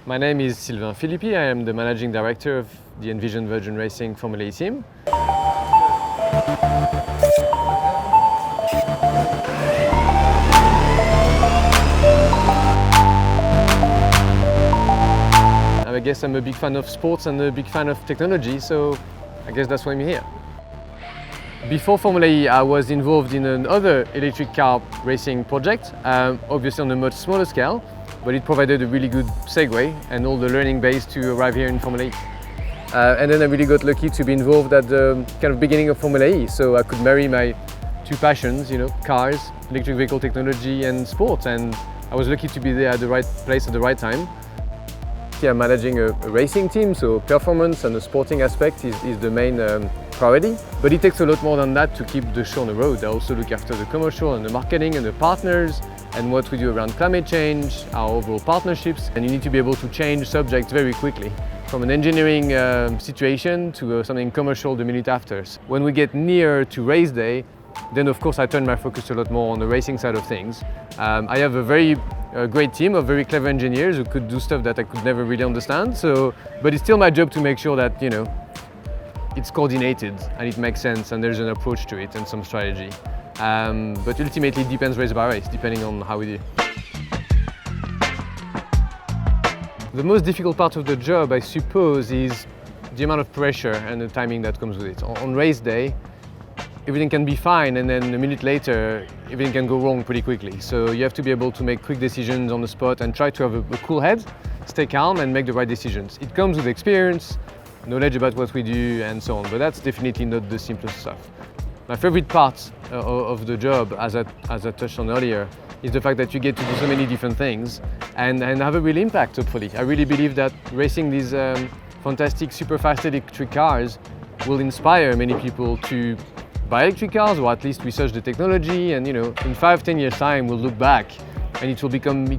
My name is Sylvain Filippi. I am the managing director of the Envision Virgin Racing Fórmula E team. I guess I'm a big fan of sports and a big fan of technology, so I guess that's why I'm here. Before Formula E, I was involved in another electric car racing project, obviously on a much smaller scale, but it provided a really good segue and all the learning base to arrive here in Formula E. And then I really got lucky to be involved at the kind of beginning of Formula E, so I could marry my two passions, cars, electric vehicle technology and sports, and I was lucky to be there at the right place at the right time. I'm managing a racing team, so performance and the sporting aspect is the main priority. But it takes a lot more than that to keep the show on the road. I also look after the commercial and the marketing and the partners and what we do around climate change, our overall partnerships. And you need to be able to change subjects very quickly, from an engineering situation to something commercial the minute after. When we get near to race day, then of course I turn my focus a lot more on the racing side of things. I have a very great team of very clever engineers who could do stuff that I could never really understand. But it's still my job to make sure that it's coordinated and it makes sense and there's an approach to it and some strategy. But ultimately it depends race by race, depending on how we do. The most difficult part of the job, I suppose, is the amount of pressure and the timing that comes with it. On race day, everything can be fine, and then a minute later, everything can go wrong pretty quickly. So you have to be able to make quick decisions on the spot and try to have a cool head, stay calm and make the right decisions. It comes with experience, knowledge about what we do and so on, but that's definitely not the simplest stuff. My favorite part of the job, as I touched on earlier, is the fact that you get to do so many different things and have a real impact, hopefully. I really believe that racing these fantastic, super fast electric cars will inspire many people to buy electric cars, or at least research the technology, and in 5-10 years time we'll look back and it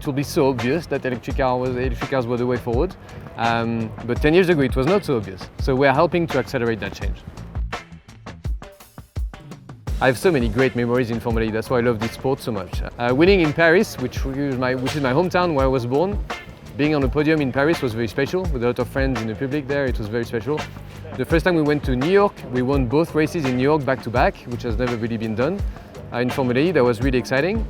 will be so obvious that electric cars were the way forward. But 10 years ago it was not so obvious. So we're helping to accelerate that change. I have so many great memories in Formula E, that's why I love this sport so much. Winning in Paris, which is my hometown where I was born, being on a podium in Paris was very special, with a lot of friends in the public there, it was very special. The first time we went to New York, we won both races in New York back to back, which has never really been done in Formula E. That was really exciting.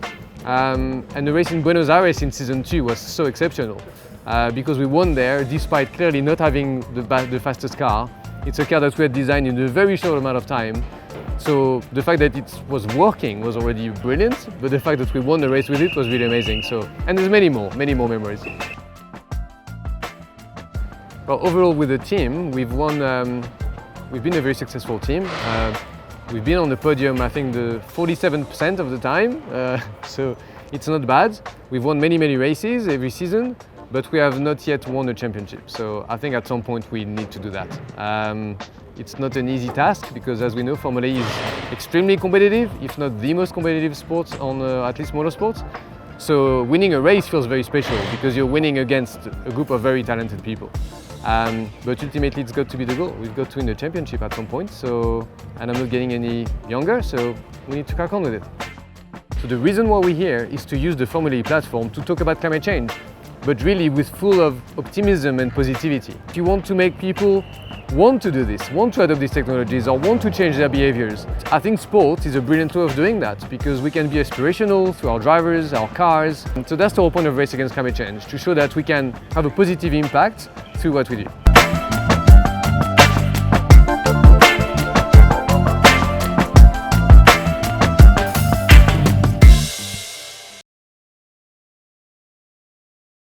And the race in Buenos Aires in season 2 was so exceptional because we won there despite clearly not having the fastest car. It's a car that we had designed in a very short amount of time. So the fact that it was working was already brilliant, but the fact that we won the race with it was really amazing. And there's many more memories. Well, overall with the team, we've been a very successful team. We've been on the podium, I think, the 47% of the time, so it's not bad. We've won many races every season, but we have not yet won a championship. So I think at some point we need to do that. It's not an easy task because, as we know, Formula E is extremely competitive, if not the most competitive sport on at least motorsports. So winning a race feels very special because you're winning against a group of very talented people. But ultimately it's got to be the goal. We've got to win the championship at some point, and I'm not getting any younger, so we need to crack on with it. So the reason why we're here is to use the Formula E platform to talk about climate change, but really with full of optimism and positivity. If you want to make people want to do this, want to adopt these technologies, or want to change their behaviors, I think sport is a brilliant way of doing that because we can be aspirational through our drivers, our cars. And so that's the whole point of Race Against Climate Change, to show that we can have a positive impact through what we do.